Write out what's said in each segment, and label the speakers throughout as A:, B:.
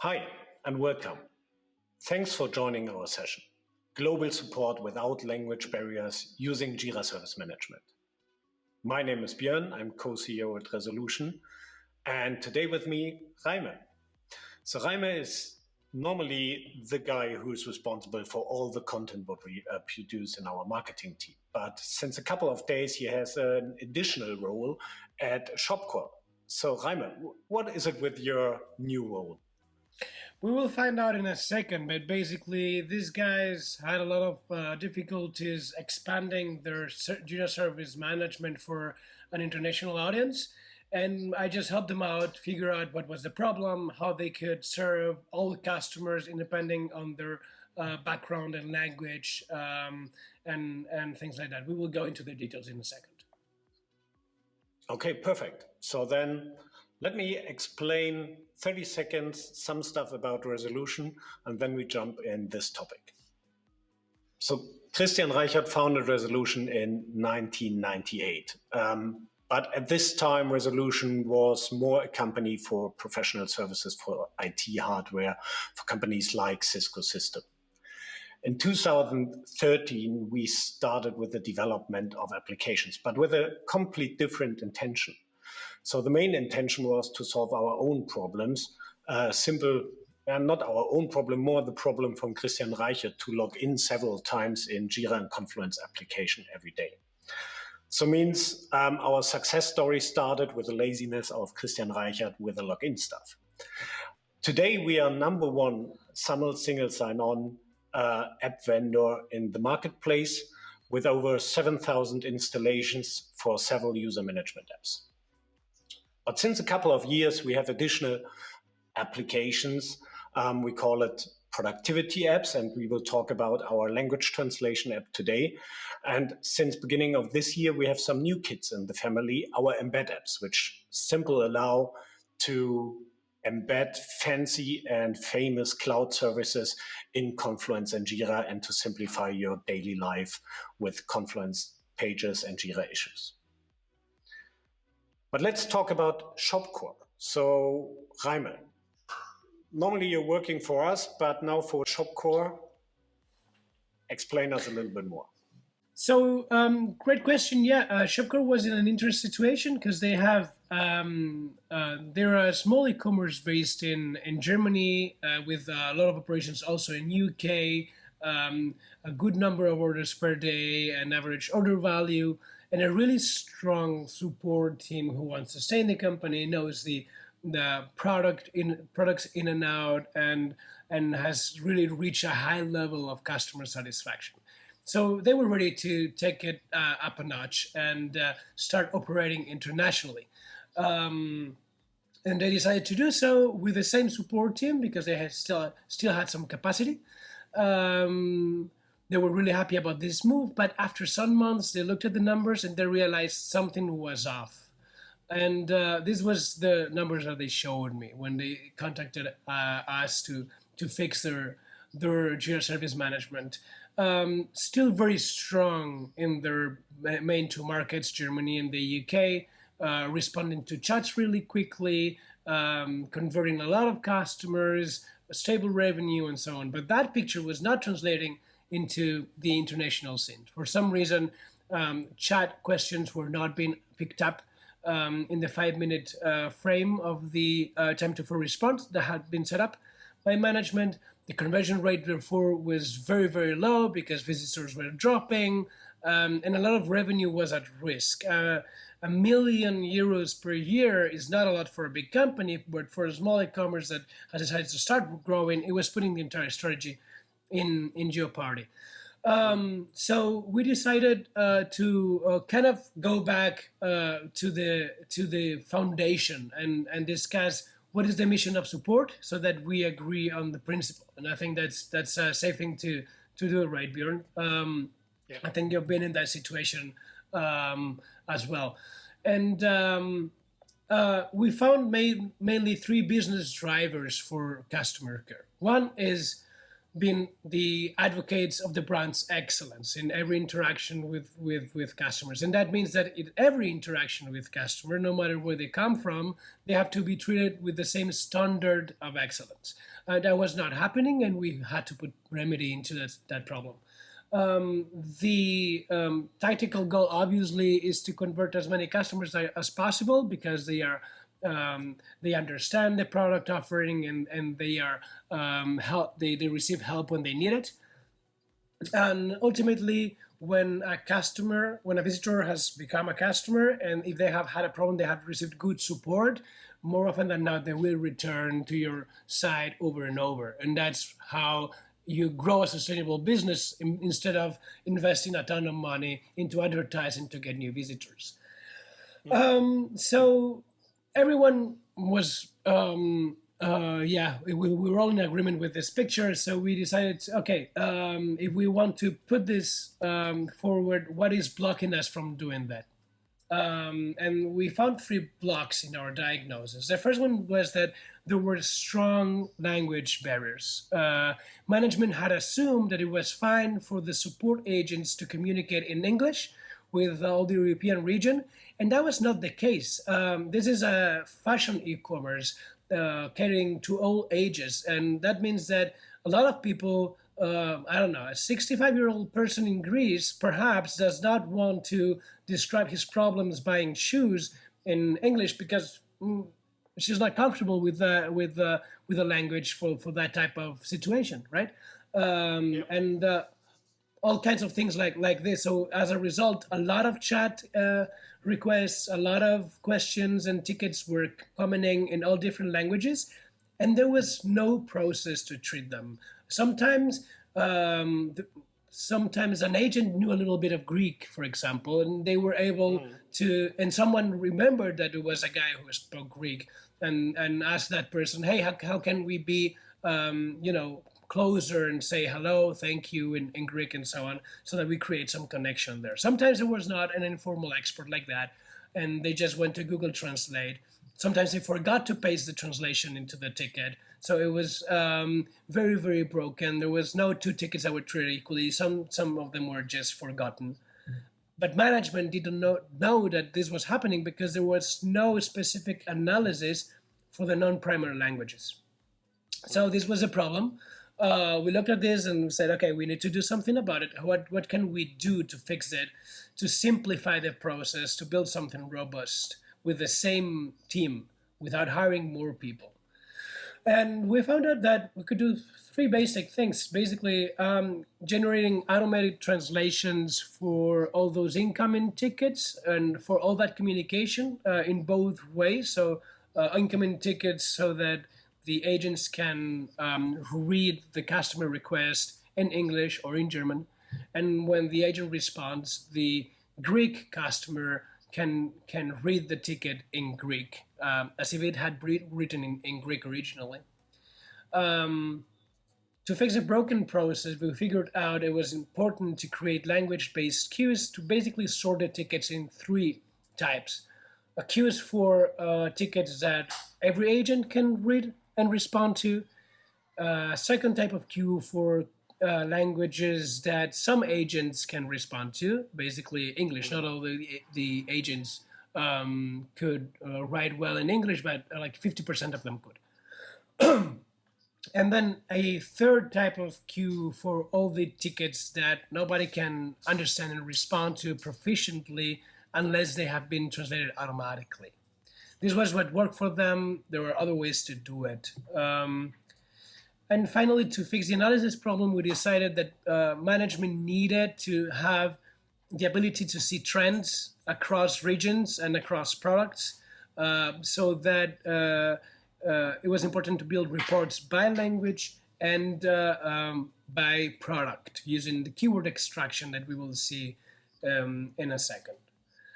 A: Hi, and welcome. Thanks for joining our session, Global Support Without Language Barriers Using Jira Service Management. My name is Björn, I'm co-CEO at Resolution, and today with me, Reimer. So Reimer is normally the guy who's responsible for all the content what we produce in our marketing team. But since a couple of days, he has an additional role at Shopcore. So Reimer, what is it with your new role?
B: We will find out in a second, but basically these guys had a lot of difficulties expanding their Jira Service Management for an international audience. And I just helped them out, figure out what was the problem, how they could serve all the customers independing on their background and language and things like that. We will go into the details in a second.
A: Okay, perfect. So then let me explain 30 seconds some stuff about Resolution, and then we jump in this topic. So Christian Reichert founded Resolution in 1998. But at this time, Resolution was more a company for professional services for IT hardware for companies like Cisco System. In 2013, we started with the development of applications, but with a complete different intention. So the main intention was to solve our own problems, not our own problem, more the problem from Christian Reichert to log in several times in Jira and Confluence application every day. So means our success story started with the laziness of Christian Reichert with the login stuff. Today, we are number one single sign-on app vendor in the marketplace with over 7,000 installations for several user management apps. But since a couple of years, we have additional applications. We call it productivity apps, and we will talk about our language translation app today. And since beginning of this year, we have some new kids in the family, our embed apps, which simply allow to embed fancy and famous cloud services in Confluence and Jira and to simplify your daily life with Confluence pages and Jira issues. But let's talk about Shopcore. So Reimer, normally you're working for us, but now for Shopcore, explain us a little bit more.
B: So, great question. Yeah, Shopcore was in an interesting situation because they have they're a small e-commerce based in Germany with a lot of operations also in UK, a good number of orders per day, an average order value, and a really strong support team who wants to stay in the company, knows the products in and out, and has really reached a high level of customer satisfaction. So they were ready to take it up a notch and start operating internationally. And they decided to do so with the same support team because they had still had some capacity. They were really happy about this move, but after some months, they looked at the numbers and they realized something was off. And this was the numbers that they showed me when they contacted us to fix their Jira Service Management. Still very strong in their main two markets, Germany and the UK, responding to chats really quickly, converting a lot of customers, stable revenue, and so on. But that picture was not translating into the international scene. For some reason, chat questions were not being picked up in the 5-minute frame of the time to full response that had been set up by management. The conversion rate, therefore, was very, very low because visitors were dropping, and a lot of revenue was at risk. €1 million per year is not a lot for a big company, but for a small e-commerce that has decided to start growing, it was putting the entire strategy in jeopardy. So we decided to kind of go back to the foundation and discuss what is the mission of support so that we agree on the principle. And I think that's a safe thing to do, right, Björn? Yeah. I think you've been in that situation as well. And we found mainly three business drivers for customer care. One is been the advocates of the brand's excellence in every interaction with customers. And that means that in every interaction with customer, no matter where they come from, they have to be treated with the same standard of excellence. That was not happening, and we had to put remedy into that problem. The tactical goal obviously is to convert as many customers as possible, because they understand the product offering, and they are they receive help when they need it. And ultimately, when a visitor has become a customer, and if they have had a problem, they have received good support, more often than not, they will return to your site over and over. And that's how you grow a sustainable business, instead of investing a ton of money into advertising to get new visitors. So everyone was, we were all in agreement with this picture. So we decided, okay, if we want to put this forward, what is blocking us from doing that? And we found 3 blocks in our diagnosis. The first one was that there were strong language barriers. Management had assumed that it was fine for the support agents to communicate in English with all the European region, and that was not the case. This is a fashion e-commerce catering to all ages, and that means that a lot of people, I don't know, a 65-year-old person in Greece perhaps does not want to describe his problems buying shoes in English, because she's not comfortable with the language for that type of situation, right? And all kinds of things like this. So as a result, a lot of chat requests, a lot of questions and tickets were coming in all different languages, and there was no process to treat them. Sometimes an agent knew a little bit of Greek, for example, and they were able to, and someone remembered that it was a guy who spoke Greek, and asked that person, hey, how can we be, closer, and say hello, thank you in Greek, and so on, so that we create some connection there. Sometimes there was not an informal expert like that, and they just went to Google Translate. Sometimes they forgot to paste the translation into the ticket. So it was very, very broken. There was no 2 tickets that were treated equally. Some of them were just forgotten. But management didn't know that this was happening, because there was no specific analysis for the non-primary languages. So this was a problem. We looked at this and said, okay, we need to do something about it. What can we do to fix it, to simplify the process, to build something robust with the same team without hiring more people? And we found out that we could do 3 basic things. Basically, generating automated translations for all those incoming tickets and for all that communication in both ways. So incoming tickets so that the agents can read the customer request in English or in German. And when the agent responds, the Greek customer can read the ticket in Greek, as if it had written in Greek originally. To fix a broken process, we figured out it was important to create language-based queues to basically sort the tickets in 3 types. A queue is for tickets that every agent can read and respond to. Second type of queue for languages that some agents can respond to, basically English. Not all the agents could write well in English, but like 50% of them could. And then a third type of queue for all the tickets that nobody can understand and respond to proficiently unless they have been translated automatically. This was what worked for them. There were other ways to do it. And finally, to fix the analysis problem, we decided that management needed to have the ability to see trends across regions and across products, so that it was important to build reports by language and by product, using the keyword extraction that we will see in a second.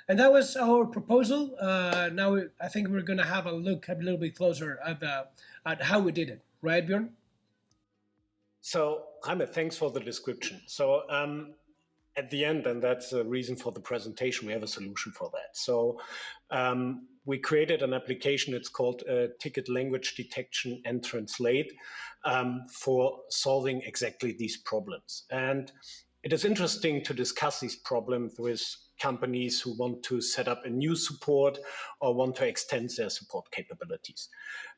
B: And that was our proposal. Now I think we're going to have a look a little bit closer at how we did it. Right, Björn?
A: So, Jaime, thanks for the description. So, at the end, and that's the reason for the presentation, we have a solution for that. So we created an application. It's called Ticket Language Detection and Translate for solving exactly these problems. And it is interesting to discuss these problems with companies who want to set up a new support or want to extend their support capabilities,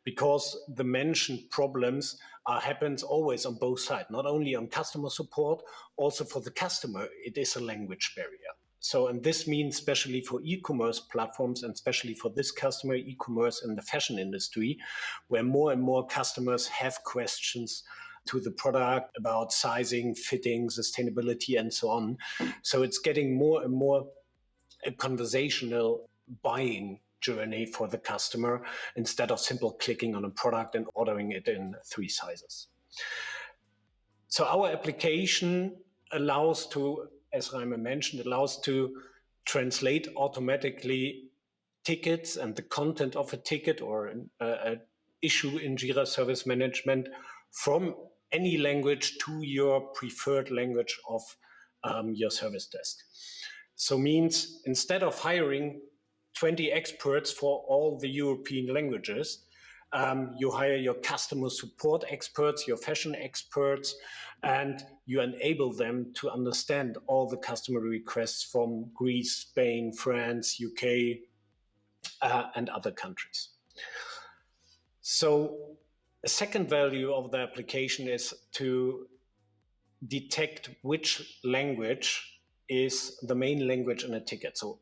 A: because the mentioned problems happens always on both sides, not only on customer support, also for the customer, it is a language barrier. So, and this means especially for e-commerce platforms, and especially for this customer, e-commerce in the fashion industry, where more and more customers have questions to the product about sizing, fitting, sustainability, and so on. So it's getting more and more a conversational buying journey for the customer instead of simple clicking on a product and ordering it in 3 sizes. So our application allows to, as Reimer mentioned, allows to translate automatically tickets and the content of a ticket or an issue in Jira Service Management from any language to your preferred language of your service desk. So means instead of hiring 20 experts for all the European languages, you hire your customer support experts, your fashion experts, and you enable them to understand all the customer requests from Greece, Spain, France, UK, and other countries. So a second value of the application is to detect which language is the main language in a ticket. So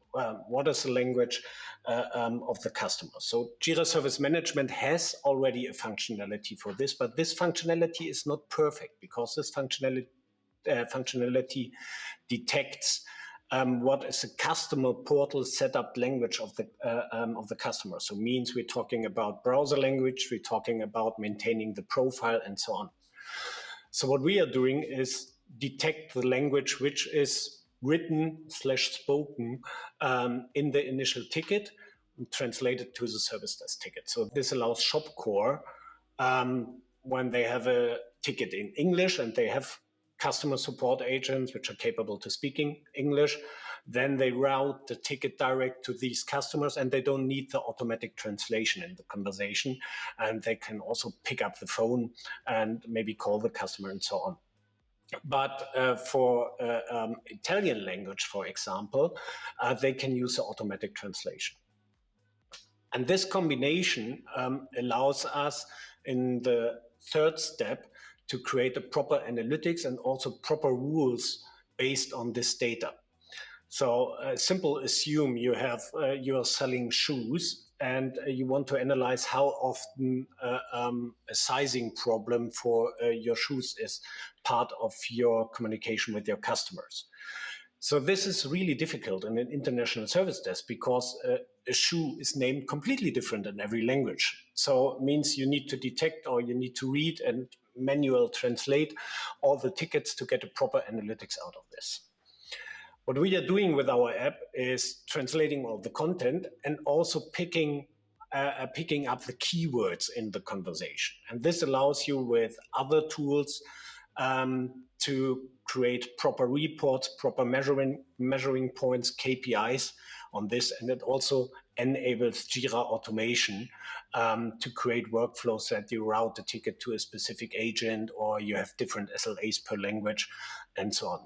A: what is the language of the customer? So Jira Service Management has already a functionality for this, but this functionality is not perfect because this functionality detects what is the customer portal setup language of the customer. So means we're talking about browser language, we're talking about maintaining the profile and so on. So what we are doing is detect the language which is written/spoken in the initial ticket and translate it to the service desk ticket. So this allows ShopCore when they have a ticket in English and they have customer support agents which are capable to speaking English, then they route the ticket direct to these customers and they don't need the automatic translation in the conversation, and they can also pick up the phone and maybe call the customer and so on. But for Italian language, for example, they can use the automatic translation. And this combination allows us in the third step to create a proper analytics and also proper rules based on this data. So simple assume you are selling shoes and you want to analyze how often a sizing problem for your shoes is part of your communication with your customers. So this is really difficult in an international service desk because a shoe is named completely different in every language. So it means you need to detect or you need to read and manual translate all the tickets to get a proper analytics out of this. What we are doing with our app is translating all the content and also picking up the keywords in the conversation. And this allows you with other tools to create proper reports, proper measuring points, KPIs on this. And it also enables Jira automation to create workflows that you route the ticket to a specific agent, or you have different SLAs per language and so on.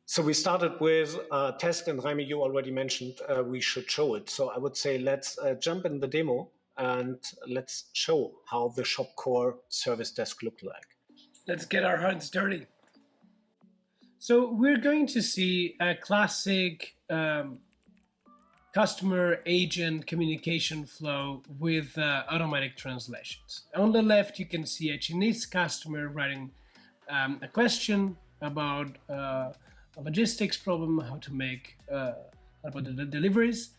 A: So we started with a test, and Raimi, you already mentioned we should show it. So I would say let's jump in the demo and let's show how the ShopCore service desk looked like.
B: Let's get our hands dirty. So we're going to see a classic customer agent communication flow with automatic translations. On the left, you can see a Chinese customer writing a question about a logistics problem, how to make about the deliveries.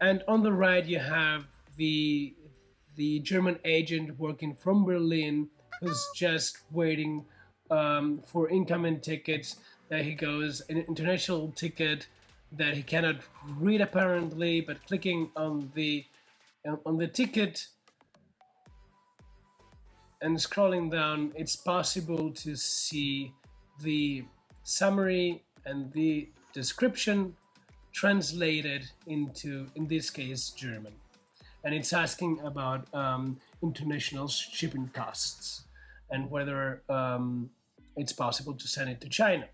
B: And on the right, you have the German agent working from Berlin, who's just waiting for incoming tickets. There he goes, an international ticket that he cannot read apparently, but clicking on the ticket and scrolling down, it's possible to see the summary and the description translated into, in this case, German. And it's asking about international shipping costs and whether it's possible to send it to China.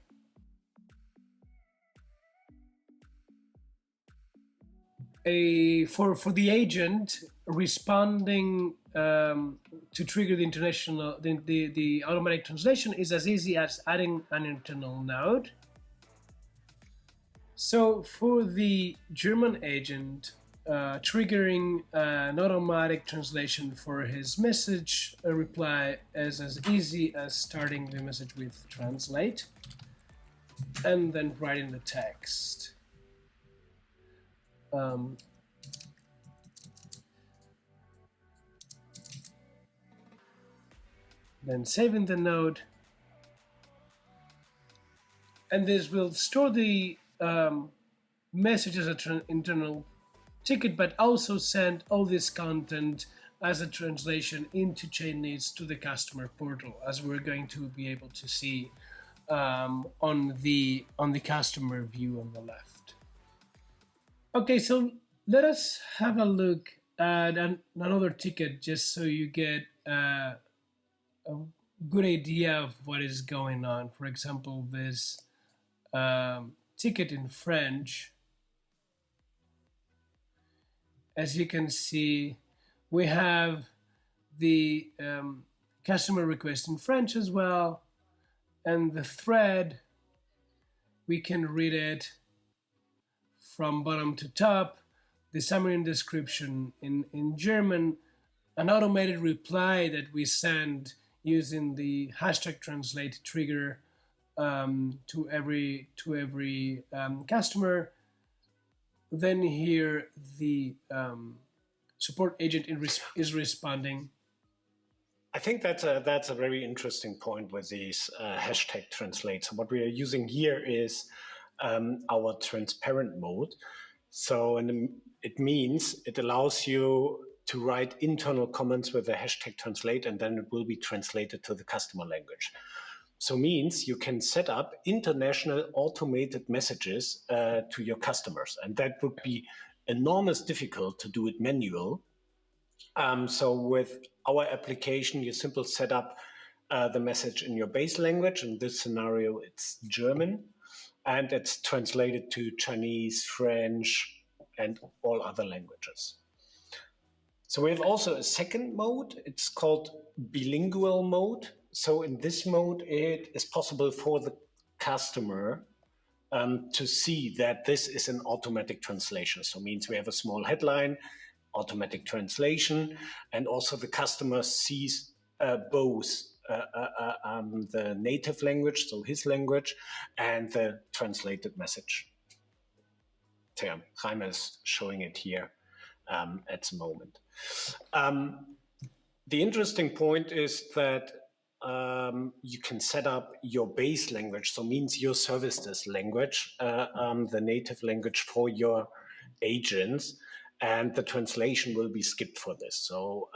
B: For the agent responding to trigger the international the automatic translation is as easy as adding an internal node. So for the German agent, triggering an automatic translation for his message reply is as easy as starting the message with translate and then writing the text. Then saving the node, and this will store the message as an internal ticket, but also send all this content as a translation into Chinese to the customer portal, as we're going to be able to see on the customer view on the left. Okay, so let us have a look at another ticket just so you get a good idea of what is going on. For example, this ticket in French. As you can see, we have the customer request in French as well, and the thread, we can read it from bottom to top, the summary and description in German, an automated reply that we send using the hashtag translate trigger to every customer. Then here the support agent is responding.
A: I think that's a very interesting point with these hashtag translates. What we are using here is our transparent mode. So it means it allows you to write internal comments with the hashtag translate, and then it will be translated to the customer language. So means you can set up international automated messages to your customers, and that would be enormous difficult to do it manual. So with our application, you simply set up the message in your base language. In this scenario, it's German, and it's translated to Chinese, French, and all other languages. So we have also a second mode. It's called bilingual mode. So in this mode, it is possible for the customer to see that this is an automatic translation. So it means we have a small headline, automatic translation, and also the customer sees both the native language, so his language, and the translated message. Reimer is showing it here at the moment. The interesting point is that you can set up your base language, so means your service desk language, the native language for your agents, and the translation will be skipped for this. So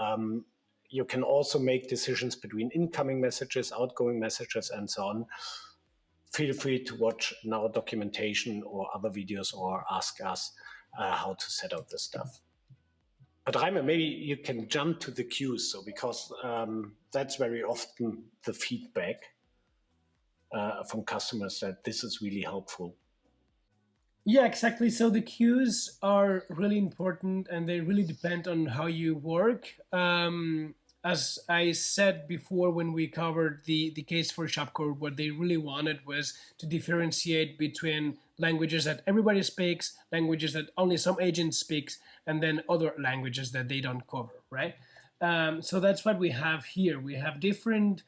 A: you can also make decisions between incoming messages, outgoing messages, and so on. Feel free to watch in our documentation or other videos or ask us how to set up this stuff. But Reimer, maybe you can jump to the queues, so because that's very often the feedback from customers that this is really helpful.
B: Yeah, exactly. So the queues are really important, and they really depend on how you work. As I said before, when we covered the case for Shopcore, what they really wanted was to differentiate between languages that everybody speaks, languages that only some agent speaks, and then other languages that they don't cover, right? So that's what we have here. We have different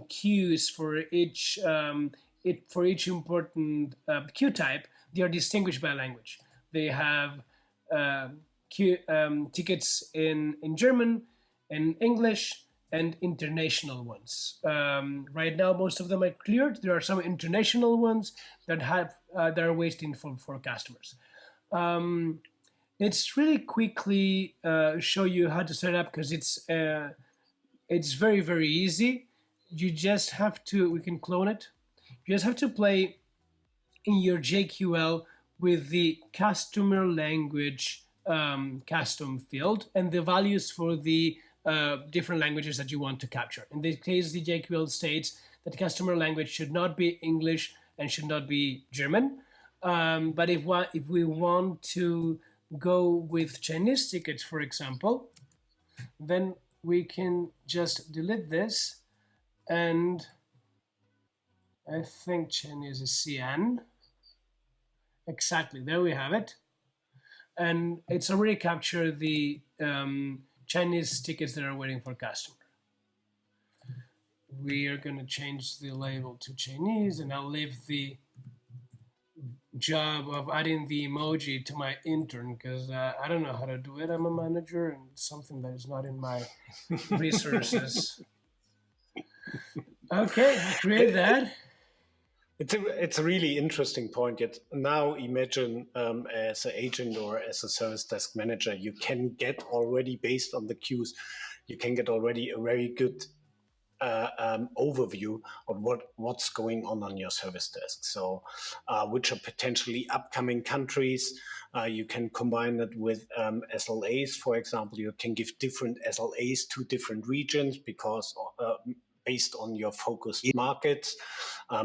B: queues for each important queue type. They are distinguished by language. They have tickets in German, in English, and international ones. Right now, most of them are cleared. There are some international ones that are waiting for customers. Let's really quickly show you how to set it up, because it's very, very easy. You just have to, we can clone it. You just have to play in your JQL with the customer language custom field and the values for the different languages that you want to capture. In this case, the JQL states that the customer language should not be English and should not be German. But if we want to go with Chinese tickets, for example, then we can just delete this, and I think Chinese is CN. Exactly, there we have it. And it's already captured the Chinese tickets that are waiting for customer. We are going to change the label to Chinese, and I'll leave the job of adding the emoji to my intern, because I don't know how to do it. I'm a manager, and it's something that is not in my resources. Okay, I create that.
A: It's a really interesting point. Yet now imagine as an agent or as a service desk manager, you can get already, based on the queues, you can get already a very good overview of what's going on your service desk. So which are potentially upcoming countries. You can combine it with SLAs, for example. You can give different SLAs to different regions because based on your focused markets.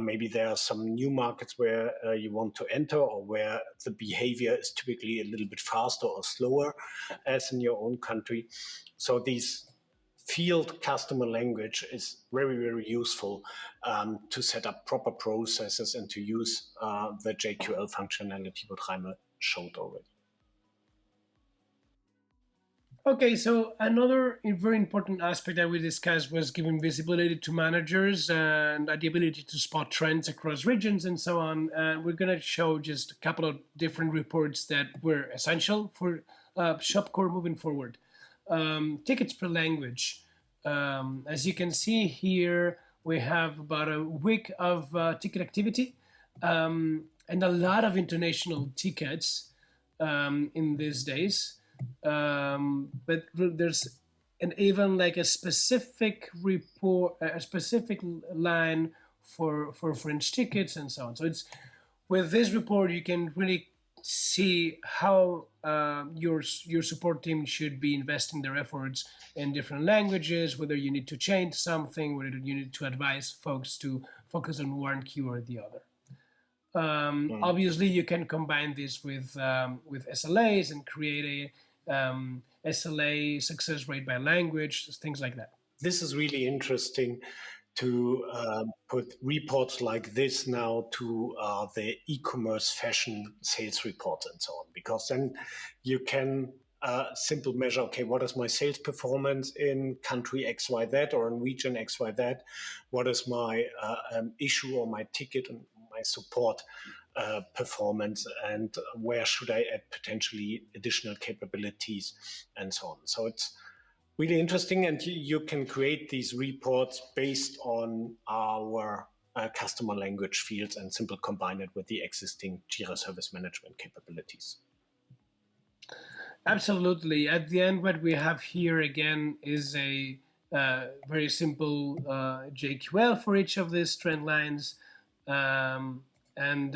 A: Maybe there are some new markets where you want to enter, or where the behavior is typically a little bit faster or slower as in your own country. So these field customer language is very, very useful to set up proper processes and to use the JQL functionality what Reimer showed already.
B: Okay, so another very important aspect that we discussed was giving visibility to managers and the ability to spot trends across regions and so on. We're going to show just a couple of different reports that were essential for Shopcore moving forward. Tickets per language. As you can see here, we have about a week of ticket activity and a lot of international tickets in these days. But there's even like a specific report, a specific line for French tickets and so on. So it's with this report you can really see how your support team should be investing their efforts in different languages, whether you need to change something, whether you need to advise folks to focus on one queue or the other. Obviously, you can combine this with SLAs and create a SLA success rate by language, things like that.
A: This is really interesting to put reports like this now to the e-commerce fashion sales reports and so on, because then you can simple measure, okay, what is my sales performance in country XYZ or in region XYZ? What is my issue or my ticket and my support performance, and where should I add potentially additional capabilities and so on. So it's really interesting, and you can create these reports based on our customer language fields and simply combine it with the existing Jira Service Management capabilities.
B: Absolutely. At the end, what we have here again is a very simple JQL for each of these trend lines. And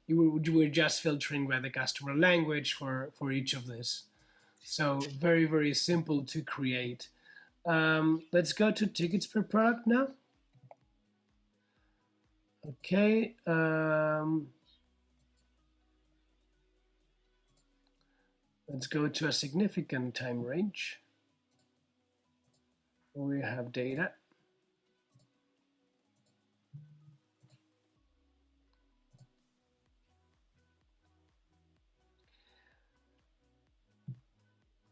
B: you were just filtering by the customer language for each of this. So very, very simple to create. Let's go to tickets per product now. Okay. Let's go to a significant time range. We have data.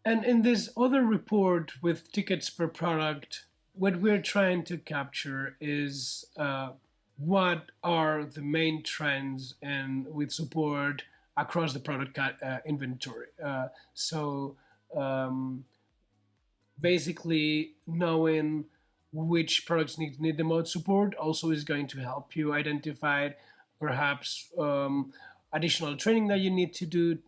B: And in this other report with tickets per product, what we're trying to capture is what are the main trends and with support across the product inventory. So basically knowing which products need the most support. Also is going to help you identify perhaps additional training that you need to do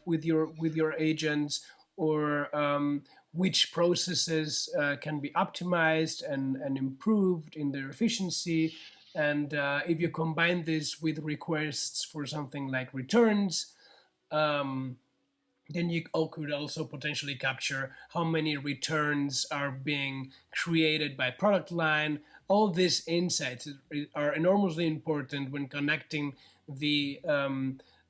B: with your agents, or which processes can be optimized and improved in their efficiency. And if you combine this with requests for something like returns, then you could also potentially capture how many returns are being created by product line. All these insights are enormously important when connecting the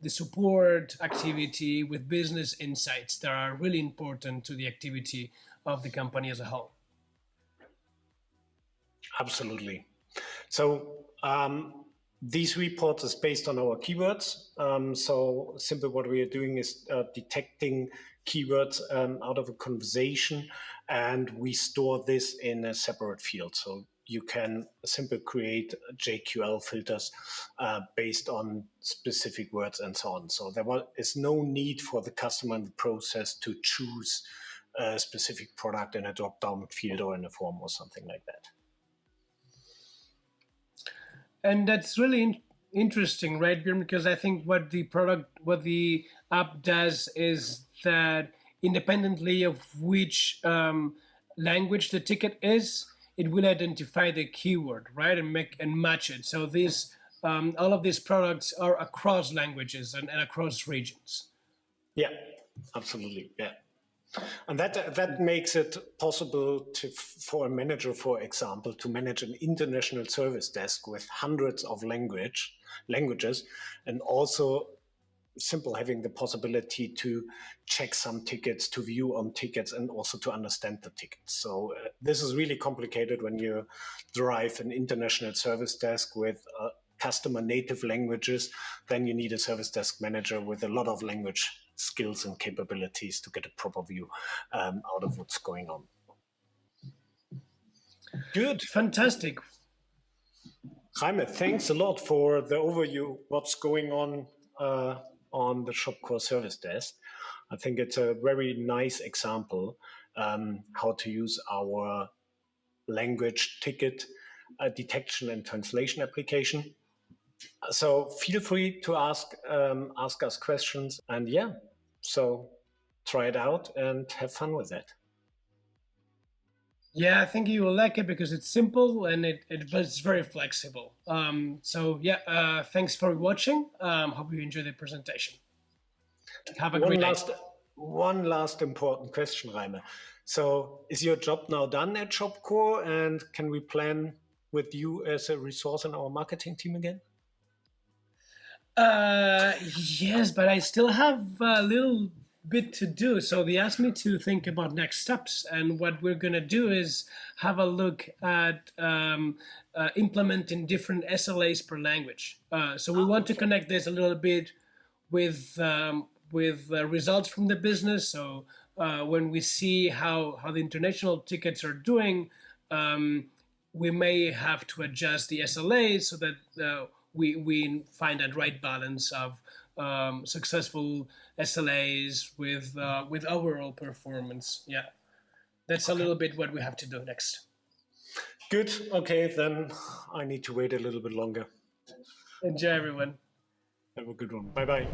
B: support activity with business insights that are really important to the activity of the company as a whole.
A: Absolutely. So these reports is based on our keywords. So simply what we are doing is detecting keywords out of a conversation, and we store this in a separate field. So you can simply create JQL filters based on specific words and so on. So there is no need for the customer in the process to choose a specific product in a drop-down field or in a form or something like that.
B: And that's really interesting, right, Björn? Because I think what the app does is that independently of which language the ticket is, it will identify the keyword, right, and match it. So these all of these products are across languages and across regions.
A: Yeah, absolutely. Yeah. And that makes it possible for a manager, for example, to manage an international service desk with hundreds of languages, and also simple having the possibility to check some tickets, to view on tickets, and also to understand the tickets. So this is really complicated when you drive an international service desk with customer native languages. Then you need a service desk manager with a lot of language skills and capabilities to get a proper view out of what's going on. Good.
B: Fantastic.
A: Jaime, thanks a lot for the overview, what's going on the Shopcore service desk. I think it's a very nice example how to use our language ticket detection and translation application. So feel free to ask us questions, and yeah, so try it out and have fun with it.
B: Yeah, I think you will like it because it's simple and it's very flexible. So yeah, thanks for watching. Hope you enjoyed the presentation. Have a great day.
A: One last important question, Raime. So is your job now done at Shopcore, and can we plan with you as a resource in our marketing team again?
B: Yes, but I still have a little bit to do. So they asked me to think about next steps, and what we're gonna do is have a look at implementing different SLAs per language. So we want to connect this a little bit with results from the business. So when we see how the international tickets are doing, we may have to adjust the SLAs so that we find that right balance of successful SLAs with overall performance. Yeah, that's a little bit what we have to do next.
A: Good. Okay, then I need to wait a little bit longer.
B: Enjoy, everyone.
A: Have a good one. Bye-bye.